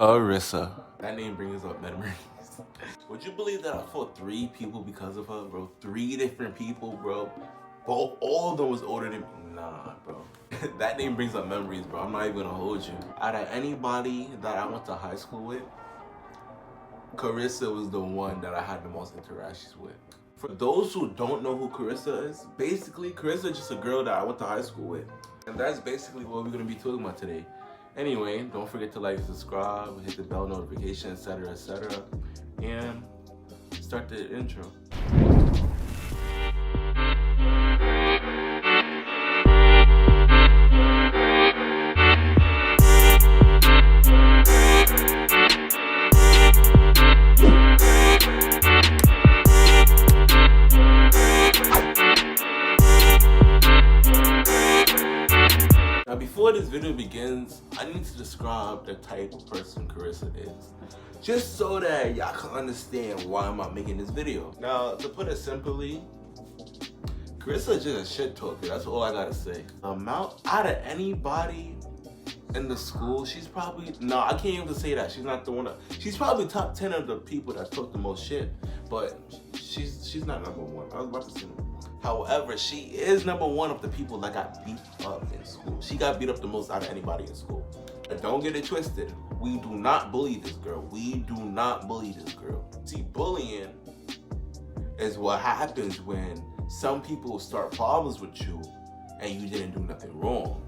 Karissa. That name brings up memories. Would you believe that I fought 3 people because of her, bro? 3 different people, bro. All of them was older than me. Nah, bro. That name brings up memories, bro. I'm not even gonna hold you. Out of anybody that I went to high school with, Karissa was the one that I had the most interactions with. For those who don't know who Karissa is, basically Karissa is just a girl that I went to high school with. And that's basically what we're gonna be talking about today. Anyway, don't forget to like, subscribe, hit the bell notification, etc., etc., and start the intro. Now, before this video begins, I need to describe the type of person Karissa is, just so that y'all can understand why I'm not making this video. Now, to put it simply, Karissa is just a shit talker. That's all I gotta say. Out of anybody in the school, she's probably, no, I can't even say that. She's not the one she's probably top 10 of the people that talk the most shit, but she's not number 1. I was about to say that. However, she is number 1 of the people that got beat up in school. She got beat up the most out of anybody in school. And don't get it twisted. We do not bully this girl. We do not bully this girl. See, bullying is what happens when some people start problems with you and you didn't do nothing wrong.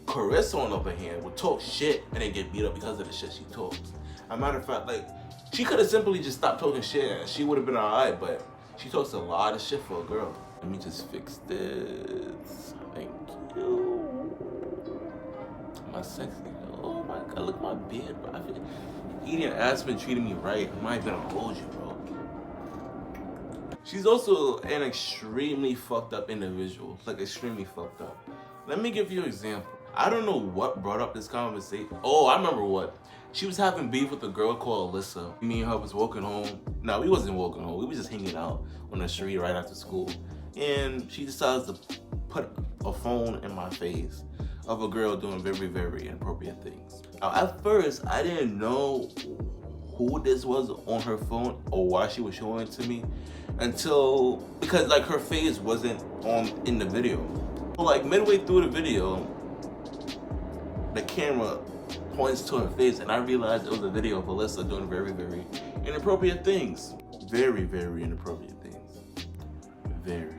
Karissa, on the other hand, would talk shit and then get beat up because of the shit she talks. As a matter of fact, like, she could have simply just stopped talking shit and she would have been alright, but she talks a lot of shit for a girl. Let me just fix this. Thank you. My sexy. Oh my god, look at my beard, bro. I feel eating ass been treating me right. I'm not even gonna hold you, bro. She's also an extremely fucked up individual. Like, extremely fucked up. Let me give you an example. I don't know what brought up this conversation. Oh, I remember what. She was having beef with a girl called Alyssa. Me and her was walking home. No, we wasn't walking home. We was just hanging out on the street right after school. And she decides to put a phone in my face of a girl doing very, very inappropriate things. Now, at first, I didn't know who this was on her phone or why she was showing it to me until, because like her face wasn't in the video. So, like, midway through the video, the camera points to her face and I realized it was a video of Alyssa doing very, very inappropriate things. Very, very inappropriate things. Very.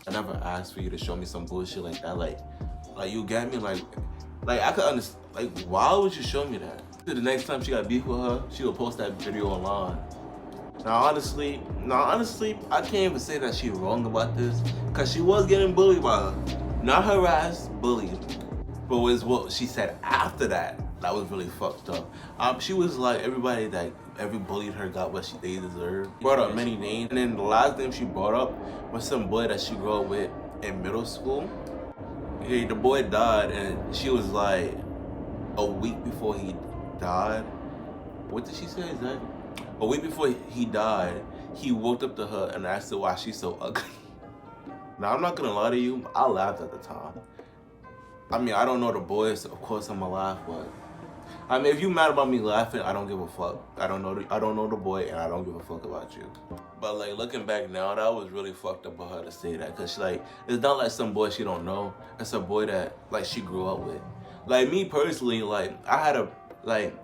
I never asked for you to show me some bullshit like that. Like you get me? Like I could understand. Like, why would you show me that? The next time she got beef with her, she would post that video online. Now, honestly, I can't even say that she's wrong about this, cause she was getting bullied by her. Not harassed, bullied. But was what she said after that that was really fucked up. She was like, everybody that ever bullied her got what they deserved. Brought up many names, and then the last name she brought up was some boy that she grew up with in middle school. The boy died, and she was like, a week before he died. What did she say exactly? A week before he died, he walked up to her and asked her why she's so ugly. Now, I'm not gonna lie to you, I laughed at the time. I mean, I don't know the boys, of course I'm gonna laugh, but I mean, if you mad about me laughing, I don't give a fuck. I don't know the boy, and I don't give a fuck about you. But like, looking back now, that was really fucked up of her to say that, cause she, like, it's not like some boy she don't know. It's a boy that like she grew up with. Like, me personally, like, I had a like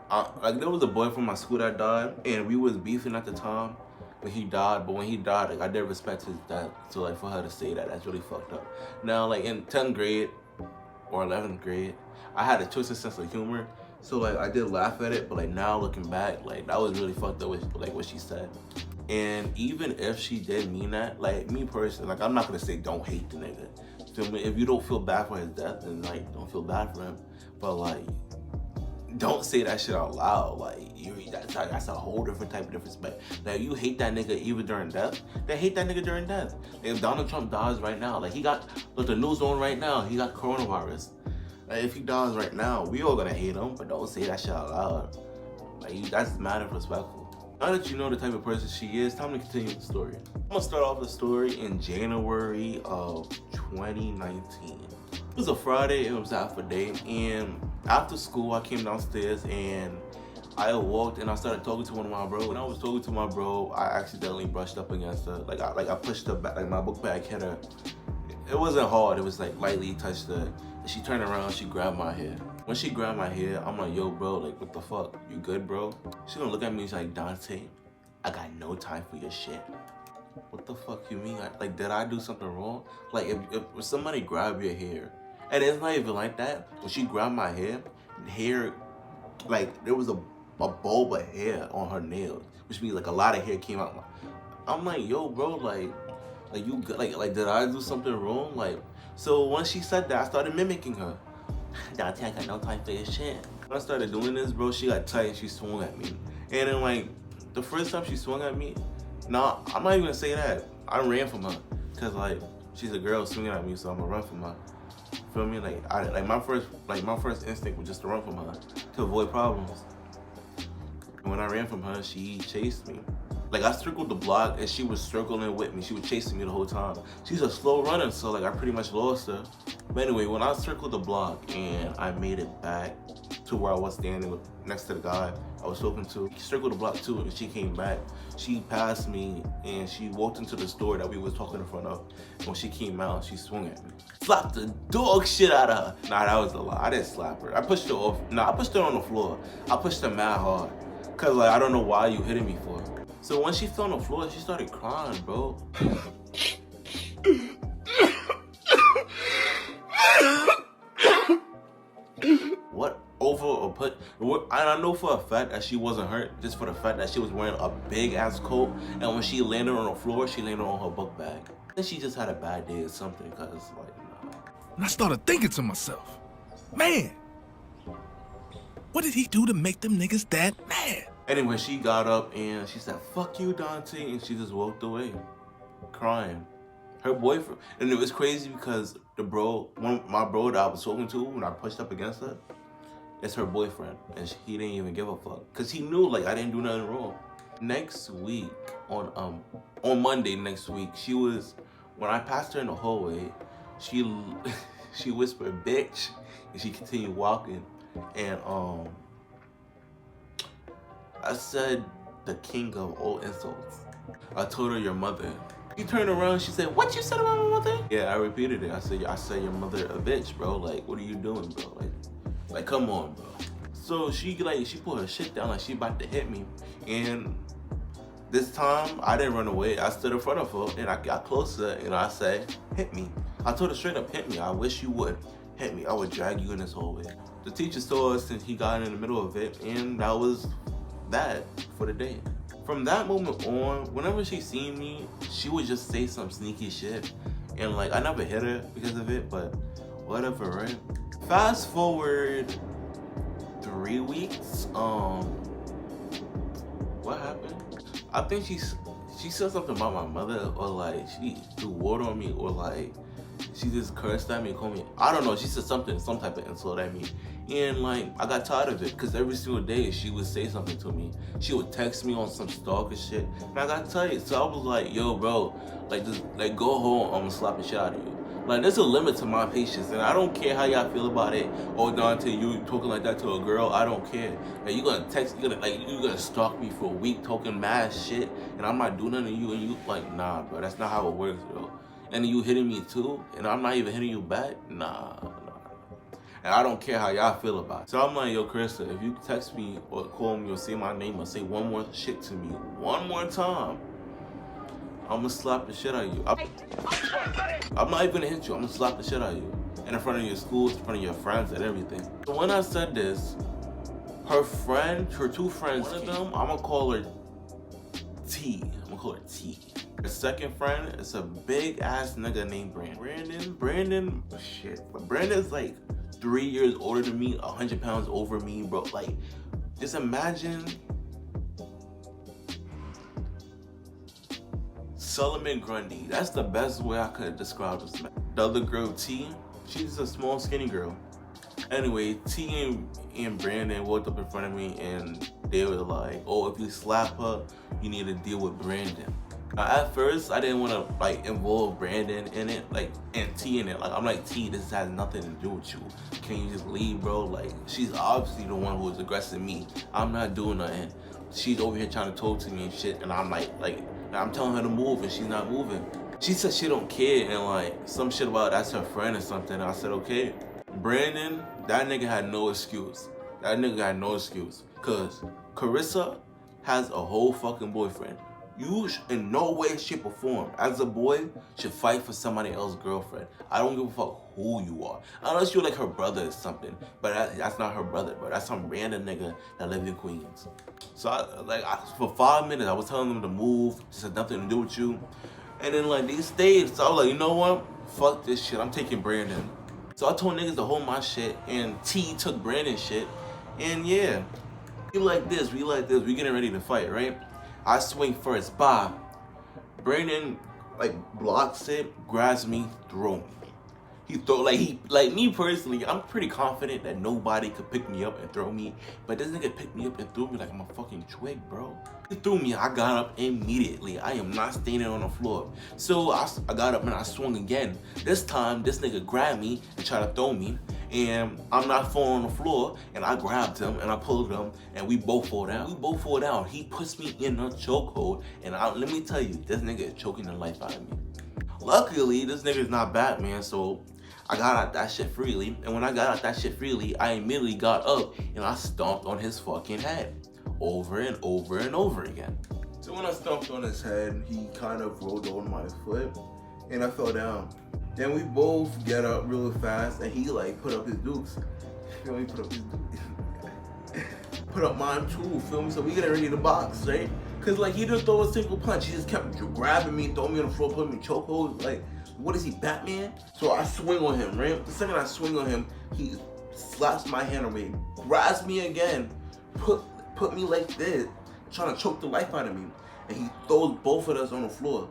there was a boy from my school that died, and we was beefing at the time when he died. But when he died, like, I did respect his death. So like, for her to say that, that's really fucked up. Now, like, in 10th grade or 11th grade, I had a twisted sense of humor, so like, I did laugh at it. But like, now looking back, like, that was really fucked up with like what she said. And even if she did mean that, like, me personally, like, I'm not gonna say don't hate the nigga. Feel me? If you don't feel bad for his death, then like, don't feel bad for him. But like, don't say that shit out loud. Like, that's a whole different type of disrespect. Now, you hate that nigga even during death, then hate that nigga during death. Like, if Donald Trump dies right now, like, he got, look, the news on right now, he got coronavirus. Like, if he dies right now, we all gonna hate him, but don't say that shit out loud. Like, that's mad and respectful. Now that you know the type of person she is, time to continue the story. I'm gonna start off the story in January of 2019. It was a Friday, it was half a day, and after school I came downstairs and I walked and I started talking to one of my bros. When I was talking to my bro, I accidentally brushed up against her. I pushed her back, like my book bag hit her. It wasn't hard, it was like lightly touched her. And she turned around, she grabbed my hair. When she grabbed my hair, I'm like, yo bro, like what the fuck? You good, bro? She gonna look at me, she's like, Dante, I got no time for your shit. What the fuck you mean? Like, did I do something wrong? Like, if somebody grab your hair, and it's not even like that. When she grabbed my hair, like, there was a bulb of hair on her nails, which means like a lot of hair came out. I'm like, yo, bro, like you, like, did I do something wrong? Like, so once she said that, I started mimicking her. Dante, I got no time for your shit. When I started doing this, bro, she got tight and she swung at me. And then, like, the first time she swung at me, nah, I'm not even gonna say that. I ran from her, cause like she's a girl swinging at me, so I'm gonna run from her. Feel me? Like my first instinct was just to run from her to avoid problems. When I ran from her, she chased me. Like, I circled the block and she was circling with me. She was chasing me the whole time. She's a slow runner, so like I pretty much lost her. But anyway, when I circled the block and I made it back to where I was standing next to the guy I was talking to, she circled the block too, and she came back. She passed me and she walked into the store that we was talking in front of. And when she came out, she swung at me. Slapped the dog shit out of her. Nah, that was a lie. I didn't slap her. I pushed her off. Nah, I pushed her on the floor. I pushed her mad hard. Cause like, I don't know why you hitting me for. So when she fell on the floor, she started crying, bro. What over or put? And I know for a fact that she wasn't hurt, just for the fact that she was wearing a big ass coat, and when she landed on the floor, she landed on her book bag. And she just had a bad day or something, cause like, nah. And I started thinking to myself, man, what did he do to make them niggas that mad? Anyway, she got up and she said, fuck you, Dante, and she just walked away, crying. Her boyfriend, and it was crazy because my bro that I was talking to when I pushed up against her, it's her boyfriend, and he didn't even give a fuck, because he knew like I didn't do nothing wrong. Next week, on Monday next week, when I passed her in the hallway, she whispered, bitch, and she continued walking, and I said the king of all insults. I told her your mother. She turned around, she said, what you said about my mother? Yeah, I repeated it. I said your mother a bitch, bro. Like, what are you doing, bro? Like come on, bro. So she put her shit down like she about to hit me. And this time I didn't run away. I stood in front of her and I got closer and I said, hit me. I told her straight up, hit me. I wish you would. Hit me. I would drag you in this hallway. The teacher saw us and he got in the middle of it, and that was that for the day. From that moment on, whenever she seen me, she would just say some sneaky shit, and like I never hit her because of it, but whatever, right? Fast forward 3 weeks, what happened? I think she said something about my mother, or like she threw water on me, or like she just cursed at me, called me, I don't know, she said something, some type of insult at me. And like, I got tired of it, because every single day she would say something to me. She would text me on some stalker shit, and I got tired. So I was like, yo bro, like just like go home, I'm gonna slap the shit out of you. Like, there's a limit to my patience, and I don't care how y'all feel about it. Oh, Dante, you talking like that to a girl, I don't care. Like, you gonna text, you gonna stalk me for a week talking mad shit, and I'm not doing nothing to you, and you like, nah bro, that's not how it works, bro. And you hitting me too, and I'm not even hitting you back? Nah. And I don't care how y'all feel about it. So I'm like, yo, Karissa, if you text me or call me or say my name or say one more shit to me one more time, I'm gonna slap the shit out of you. I'm not even gonna hit you, I'm gonna slap the shit out of you. In front of your schools, in front of your friends and everything. So when I said this, her two friends, one of them, I'm gonna call her T. Her second friend is a big ass nigga named Brandon, shit. But Brandon's like 3 years older than me, 100 pounds over me, bro. Like, just imagine Solomon Grundy. That's the best way I could describe this man. The other girl, T, she's a small, skinny girl. Anyway, T and Brandon walked up in front of me and they were like, oh, if you slap her, you need to deal with Brandon. At first, I didn't want to like involve Brandon in it, like and T in it. Like I'm like, T, this has nothing to do with you. Can you just leave, bro? Like she's obviously the one who was aggressing me. I'm not doing nothing. She's over here trying to talk to me and shit, and I'm like I'm telling her to move, and she's not moving. She said she don't care, and like some shit about that's her friend or something. And I said okay. Brandon, that nigga had no excuse. That nigga had no excuse, cause Karissa has a whole fucking boyfriend. You in no way, shape, or form, as a boy, should fight for somebody else's girlfriend. I don't give a fuck who you are. Unless you're like her brother or something. But that's not her brother, bro. That's some random nigga that live in Queens. So for 5 minutes, I was telling them to move. This has nothing to do with you. And then like they stayed. So I was like, you know what? Fuck this shit. I'm taking Brandon. So I told niggas to hold my shit. And T took Brandon's shit. And yeah. We like this. We getting ready to fight, right? I swing first, bah. Brandon like blocks it, grabs me, throw me. Like me personally, I'm pretty confident that nobody could pick me up and throw me. But this nigga picked me up and threw me like I'm a fucking twig, bro. He threw me, I got up immediately. I am not standing on the floor. So I got up and I swung again. This time, this nigga grabbed me and tried to throw me. And I'm not falling on the floor, and I grabbed him and I pulled him, and we both fall down. He puts me in a chokehold, and let me tell you, this nigga is choking the life out of me. Luckily, this nigga is not Batman, so I got out that shit freely. And when I got out that shit freely, I immediately got up and I stomped on his fucking head over and over and over again. So when I stomped on his head, he kind of rolled on my foot, and I fell down. Then we both get up really fast, and he like put up his dukes. Feel me? Put up his dukes. Put up mine too. Feel me? So we getting ready to box, right? Cause like he didn't throw a single punch. He just kept grabbing me, throwing me on the floor, putting me in chokeholds. Like, what is he, Batman? So I swing on him, right? The second I swing on him, he slaps my hand away, grabs me again, put me like this, trying to choke the life out of me, and he throws both of us on the floor.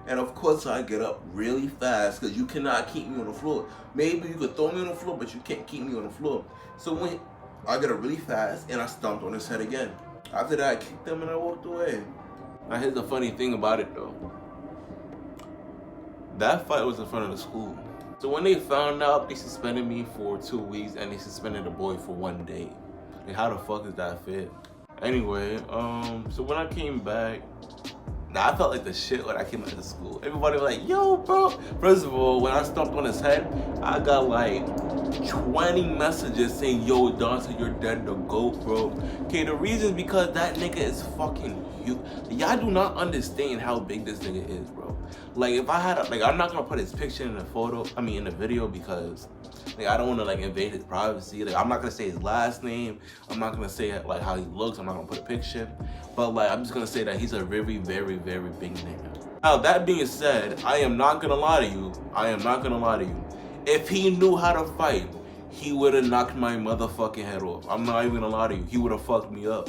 And of course I get up really fast because you cannot keep me on the floor. Maybe you could throw me on the floor, but you can't keep me on the floor. So when I get up really fast and I stomped on his head again. After that, I kicked him and I walked away. Now here's the funny thing about it though. That fight was in front of the school. So when they found out, they suspended me for 2 weeks and they suspended the boy for 1 day. Like how the fuck is that fair? Anyway, so when I came back, I felt like the shit when I came into school. Everybody was like, yo, bro. First of all, when I stomped on his head, I got like 20 messages saying, yo, Dante, you're dead, the GOAT, bro. Okay, the reason is because that nigga is fucking huge. Y'all do not understand how big this nigga is, bro. Like, if I had, I'm not gonna put his picture in the video because, like, I don't wanna, like, invade his privacy. Like, I'm not gonna say his last name. I'm not gonna say, like, how he looks. I'm not gonna put a picture. But, like, I'm just gonna say that he's a very, very, very big nigga. Now, that being said, I am not gonna lie to you. If he knew how to fight, he would have knocked my motherfucking head off. I'm not even gonna lie to you. He would have fucked me up.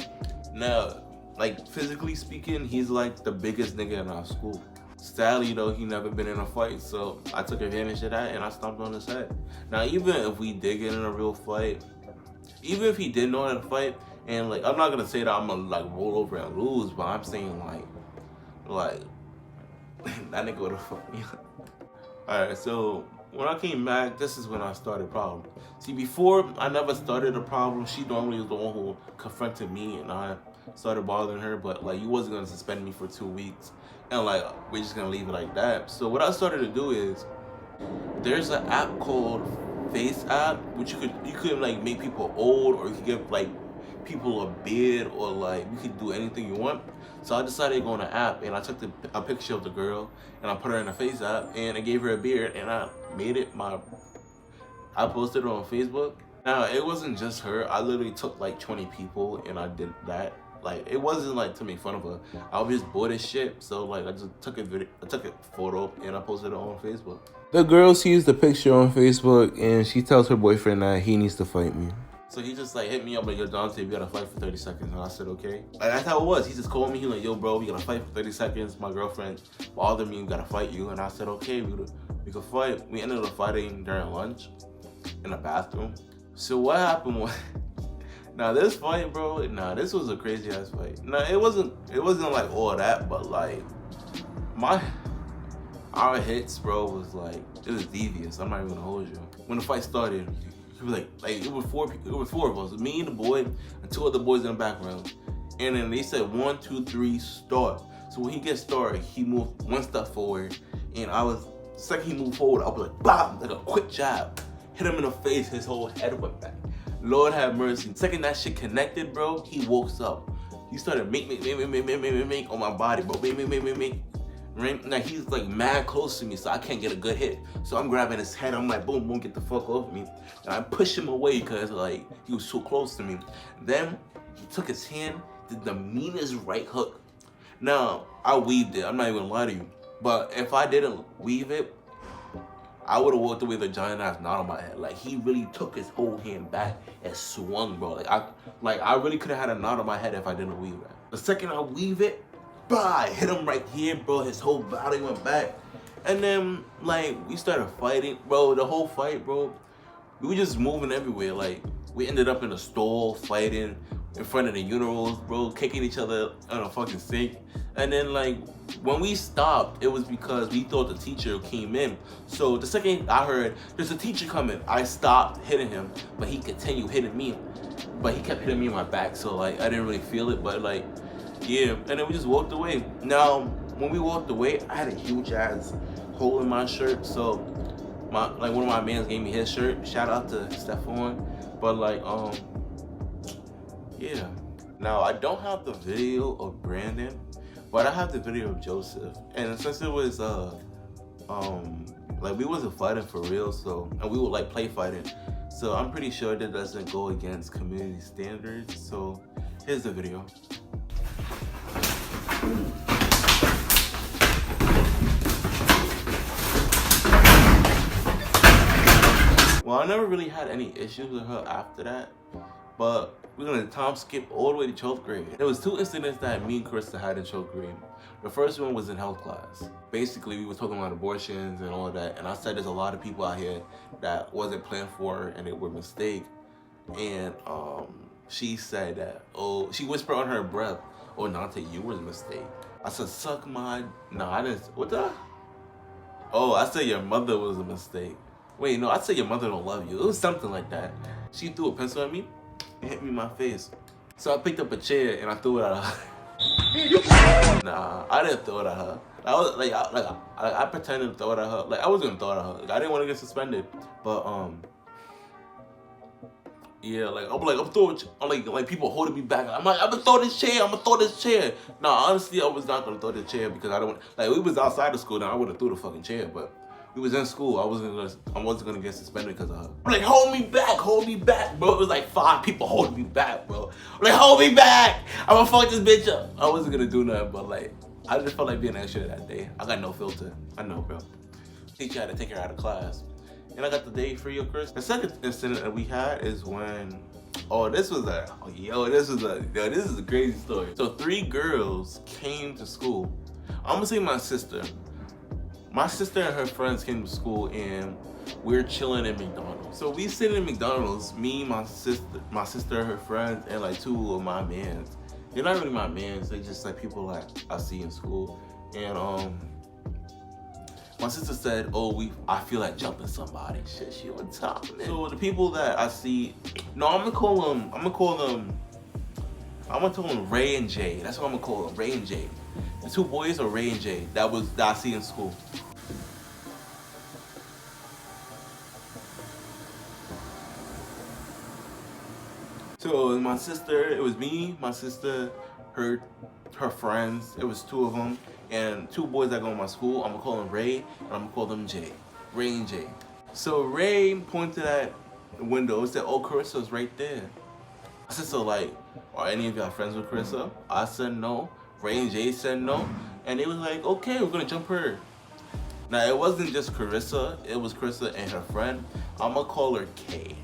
Now, like, physically speaking, he's, like, the biggest nigga in our school. Sadly though, he never been in a fight, so I took advantage of that and I stomped on his head. Now even if we did get in a real fight, even if he did know how to fight, and like I'm not gonna say that I'm gonna like roll over and lose, but I'm saying like that nigga would've fucked me up. Alright, so when I came back, this is when I started problem. See, before I never started a problem. She normally was the one who confronted me and I started bothering her, but like you wasn't gonna suspend me for 2 weeks. And like we're just gonna leave it like that. So what I started to do is there's an app called Face app, which you could like make people old, or you could give like people a beard, or like you could do anything you want. So I decided to go on an app and I took a picture of the girl and I put her in a Face app and I gave her a beard and I made it I posted it on Facebook. Now it wasn't just her. I literally took like 20 people and I did that. Like, it wasn't like to make fun of her. I was just bored as shit. So like I just took a photo and I posted it on Facebook. The girl sees the picture on Facebook and she tells her boyfriend that he needs to fight me. So he just like hit me up like, yo, Dante, we gotta fight for 30 seconds. And I said, okay. Like that's how it was. He just called me. He like, yo, bro, we gotta fight for 30 seconds. My girlfriend bothered me. We gotta fight you. And I said, okay, we could fight. We ended up fighting during lunch in the bathroom. So what happened was, now this fight, bro, this was a crazy ass fight. Now it wasn't like all that, but like my our hits, bro, was like, it was devious. I'm not even gonna hold you. When the fight started, he was like it was four of us, me and the boy and two other boys in the background. And then they said 1, 2, 3, start. So when he gets started, he moved one step forward, and the second he moved forward, I was like, bam, like a quick jab. Hit him in the face, his whole head went back. Lord have mercy. Second that shit connected, bro, he woke up. He started make on my body, bro. Make. Now he's like mad close to me, so I can't get a good hit. So I'm grabbing his head, I'm like, boom, boom, get the fuck off me. And I push him away because like he was so close to me. Then he took his hand, did the meanest right hook. Now, I weaved it, I'm not even gonna lie to you. But if I didn't weave it, I would have walked away with a giant ass knot on my head. Like he really took his whole hand back and swung, bro. Like I really could have had a knot on my head if I didn't weave it. The second I weave it, bah, hit him right here, bro. His whole body went back. And then, like, we started fighting, bro. The whole fight, bro, we were just moving everywhere. Like, we ended up in a stall fighting in front of the urinals, bro, kicking each other on a fucking sink. And then, like, when we stopped, it was because we thought the teacher came in. So the second I heard, there's a teacher coming, I stopped hitting him, but he continued hitting me. But he kept hitting me in my back, so, like, I didn't really feel it, but, like, yeah, and then we just walked away. Now, when we walked away, I had a huge ass hole in my shirt. So, one of my mans gave me his shirt. Shout out to Stephon. But like, yeah. Now I don't have the video of Brandon, but I have the video of Joseph. And since it was like we wasn't fighting for real, so and we would like play fighting. So I'm pretty sure that doesn't go against community standards. So here's the video. Well, I never really had any issues with her after that, but we're gonna time skip all the way to 12th grade. There was 2 incidents that me and Karissa had in 12th grade. The first one was in health class. Basically, we were talking about abortions and all of that, and I said there's a lot of people out here that wasn't planned for and it were a mistake. And she said that, oh, she whispered on her breath, oh, Nante, you was a mistake. I said, suck my, no, I didn't, what the? Oh, I said your mother was a mistake. Wait, no, I said your mother don't love you. It was something like that. She threw a pencil at me and hit me in my face. So I picked up a chair and I threw it at her. Nah, I didn't throw it at her. I was I pretended to throw it at her. Like I was gonna throw it at her. Like, I didn't want to get suspended, but yeah, like I'm throwing, like people holding me back. I'm gonna throw this chair. I'm gonna throw this chair. No, honestly, I was not gonna throw the chair because I don't like. We was outside of school, now I would have threw the fucking chair, but we was in school. I wasn't gonna get suspended because of her. I'm like, hold me back, bro. It was like 5 people holding me back, bro. I'm like, hold me back. I'm gonna fuck this bitch up. I wasn't gonna do nothing, but like, I just felt like being extra that day. I got no filter. I know, bro. Teacher had to take her out of class. And I got the day free of Chris. The second incident that we had is when, this is a crazy story. So 3 girls came to school. I'm gonna say my sister. My sister and her friends came to school and we're chilling at McDonald's. So we sitting in McDonald's, me, my sister, her friends, and like 2 of my mans. They're not really my mans, they're just like people like I see in school. And my sister said, I feel like jumping somebody. Shit, she on top of it. So the people that I see, no, I'm gonna call them Ray and Jay. That's what I'm gonna call them, Ray and Jay. The 2 boys are Ray and Jay that I see in school. So it was me, my sister, her friends, it was 2 of them, and 2 boys that go to my school. I'm gonna call them Ray, and I'm gonna call them Jay. Ray and Jay. So Ray pointed at the window and said, oh, Karissa's right there. I said, so like, are any of y'all friends with Karissa? I said no. Ray and Jay said no. And they was like, okay, we're gonna jump her. Now it wasn't just Karissa, it was Karissa and her friend. I'm gonna call her Kay.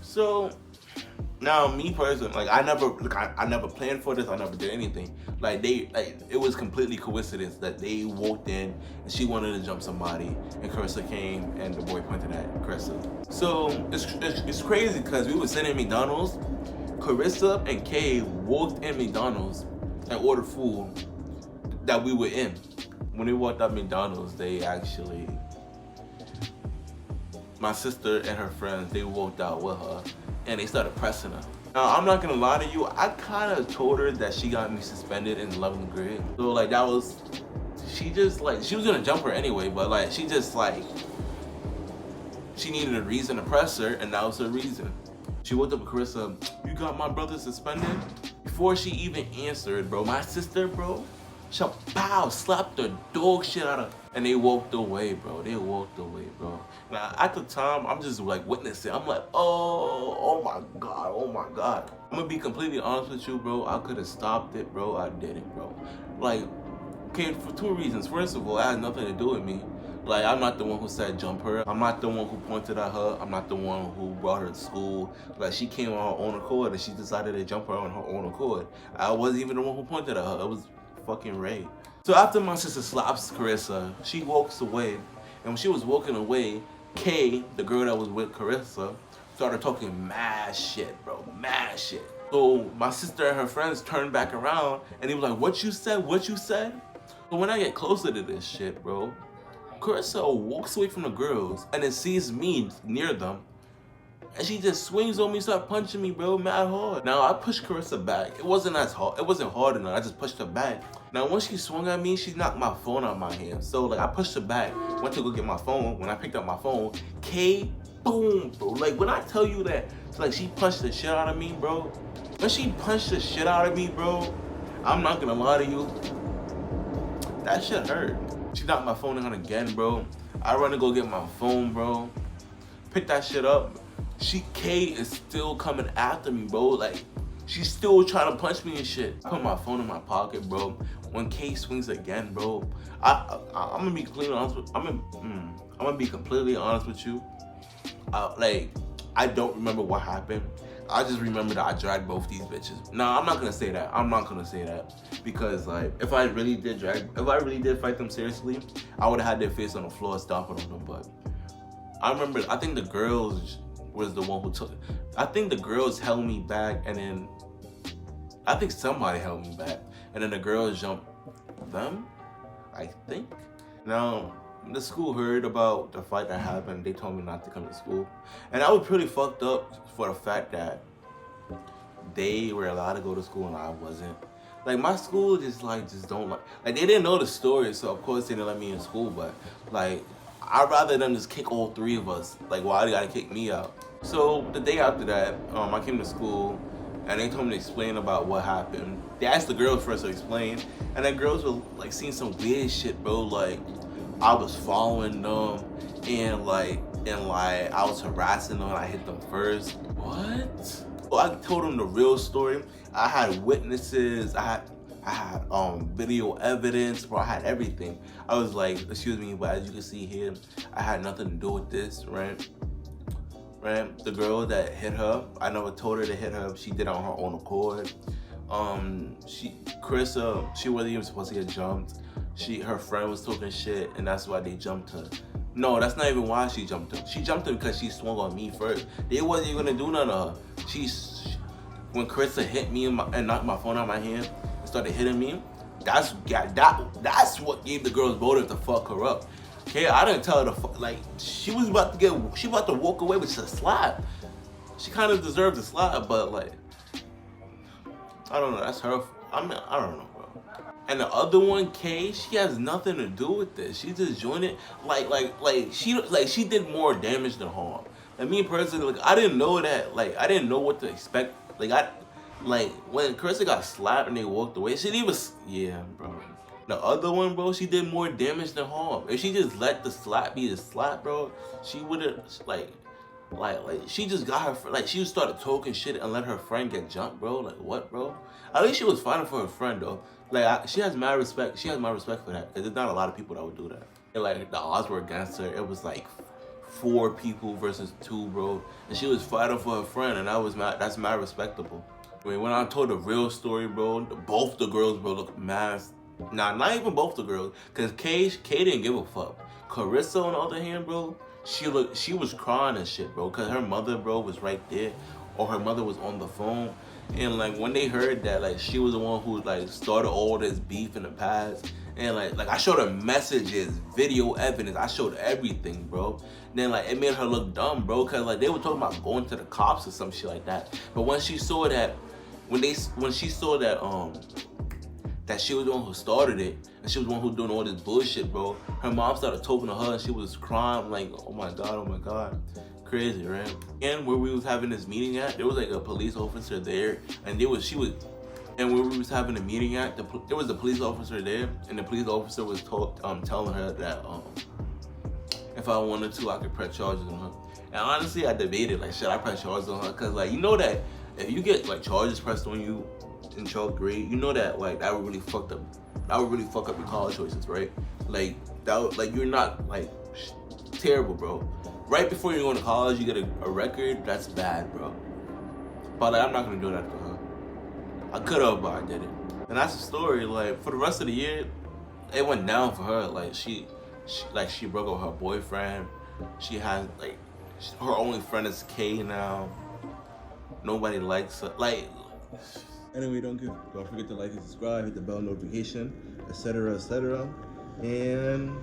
So now me personally, like I never planned for this, I never did anything. It was completely coincidence that they walked in and she wanted to jump somebody and Karissa came and the boy pointed at Karissa. So it's crazy because we were sitting at McDonald's. Karissa and Kay walked in McDonald's and ordered food that we were in. When we walked out McDonald's, my sister and her friends, they walked out with her and they started pressing her. Now, I'm not gonna lie to you, I kind of told her that she got me suspended in 11th grade. So like she was gonna jump her anyway, but like she needed a reason to press her, and that was her reason. She walked up to Karissa, "You got my brother suspended?" Before she even answered, bro, my sister, bro, she slapped the dog shit out of her. And they walked away, bro. They walked away, bro. Now, at the time, I'm just like witnessing. I'm like, oh my God, oh my God. I'm gonna be completely honest with you, bro. I could have stopped it, bro. I didn't, bro. Like, okay, for two reasons. First of all, it had nothing to do with me. Like, I'm not the one who said jump her. I'm not the one who pointed at her. I'm not the one who brought her to school. Like, she came on her own accord and she decided to jump her on her own accord. I wasn't even the one who pointed at her. It was fucking Ray. So after my sister slaps Karissa, she walks away. And when she was walking away, Kay, the girl that was with Karissa, started talking mad shit, bro. Mad shit. So my sister and her friends turned back around and they was like, "What you said? What you said?" So when I get closer to this shit, bro, Karissa walks away from the girls and then sees me near them. And she just swings on me, start punching me, bro, mad hard. Now, I pushed Karissa back. It wasn't hard. It wasn't hard enough. I just pushed her back. Now, when she swung at me, she knocked my phone out of my hand. So, like, I pushed her back, went to go get my phone. When I picked up my phone, boom, bro. Like, when I tell you that, it's like she punched the shit out of me, bro. When she punched the shit out of me, bro, I'm not gonna lie to you, that shit hurt. She knocked my phone down again, bro. I run to go get my phone, bro. Pick that shit up. Kay is still coming after me, bro. Like, she's still trying to punch me and shit. I put my phone in my pocket, bro. When Kay swings again, bro, I'm gonna be completely honest with I'm gonna be completely honest with you. Like, I don't remember what happened. I just remember that I dragged both these bitches. No, I'm not gonna say that. I'm not gonna say that. Because like, if I really did fight them seriously, I would have had their face on the floor stomping on them. But I remember, I think the girls was the one who took it. I think the girls held me back, and then I think somebody held me back, and then the girls jumped them, I think. Now, the school heard about the fight that happened. They told me not to come to school, and I was pretty fucked up for the fact that they were allowed to go to school and I wasn't. Like, my school just don't like they didn't know the story, so of course they didn't let me in school. But like, I'd rather them just kick all three of us. Like, why they gotta kick me out? So the day after that, I came to school and they told me to explain about what happened. They asked the girls first to explain, and the girls were like seeing some weird shit, bro. Like, I was following them and like I was harassing them and I hit them first. What? Well, I told them the real story. I had witnesses. I had video evidence, bro. I had everything. I was like, excuse me, but as you can see here, I had nothing to do with this, right? The girl that hit her, I never told her to hit her. She did it on her own accord. Karissa, she wasn't even supposed to get jumped. Her friend was talking shit, and that's why they jumped her. No, that's not even why she jumped her. She jumped her because she swung on me first. They wasn't even gonna do nothing to her. When Karissa hit me and knocked my phone out of my hand and started hitting me, that's what gave the girls motive to fuck her up. Okay, I didn't tell her to fuck. Like, she was about to walk away with a slap. She kind of deserved a slap, but like, I don't know. That's her. I don't know, bro. And the other one, Kay, she has nothing to do with this. She just joined it. She did more damage than harm. And me personally, like, I didn't know that. Like, I didn't know what to expect. Like, when Karissa got slapped and they walked away, yeah, bro. The other one, bro, she did more damage than harm. If she just let the slap be the slap, bro, she would've, she just got her, she started talking shit and let her friend get jumped, bro. Like, what, bro? At least she was fighting for her friend, though. Like, she has my respect. She has my respect for that, because there's not a lot of people that would do that. And, like, the odds were against her. It was like 4 people versus 2, bro. And she was fighting for her friend, and that's mad respectable. I mean, when I told the real story, bro, both the girls, bro, looked mad. Nah, not even both the girls, because Kay didn't give a fuck. Karissa, on the other hand, bro, she was crying and shit, bro, because her mother, bro, was right there, or her mother was on the phone. And like, when they heard that, like, she was the one who like started all this beef in the past, And like I showed her messages, video evidence. I showed everything, bro. Then like it made her look dumb, bro, cause like they were talking about going to the cops or some shit like that. But when she saw that, when she saw that that she was the one who started it, and she was the one who doing all this bullshit, bro. Her mom started talking to her, and she was crying like, oh my god, crazy, right? And where we was having this meeting at, there was like a police officer there, and and where we was having a meeting at, there was a police officer there, and the police officer was telling her that if I wanted to, I could press charges on her. And honestly, I debated like, should I press charges on her? Cause like you know that if you get like charges pressed on you in 12th grade, you know that like that would really fuck up your college choices, right? Like you're not like terrible, bro. Right before you're going to college, you get a record. That's bad, bro. But like, I'm not gonna do that to her. I could have, but I didn't. And that's the story. Like for the rest of the year, it went down for her. Like she broke up with her boyfriend. She has like her only friend is K now. Nobody likes her. Like anyway, don't forget to like and subscribe, hit the bell notification, etc., etc. And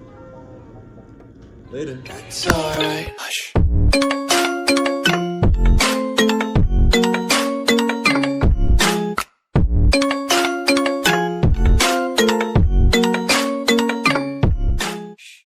later. It's alright. Hush.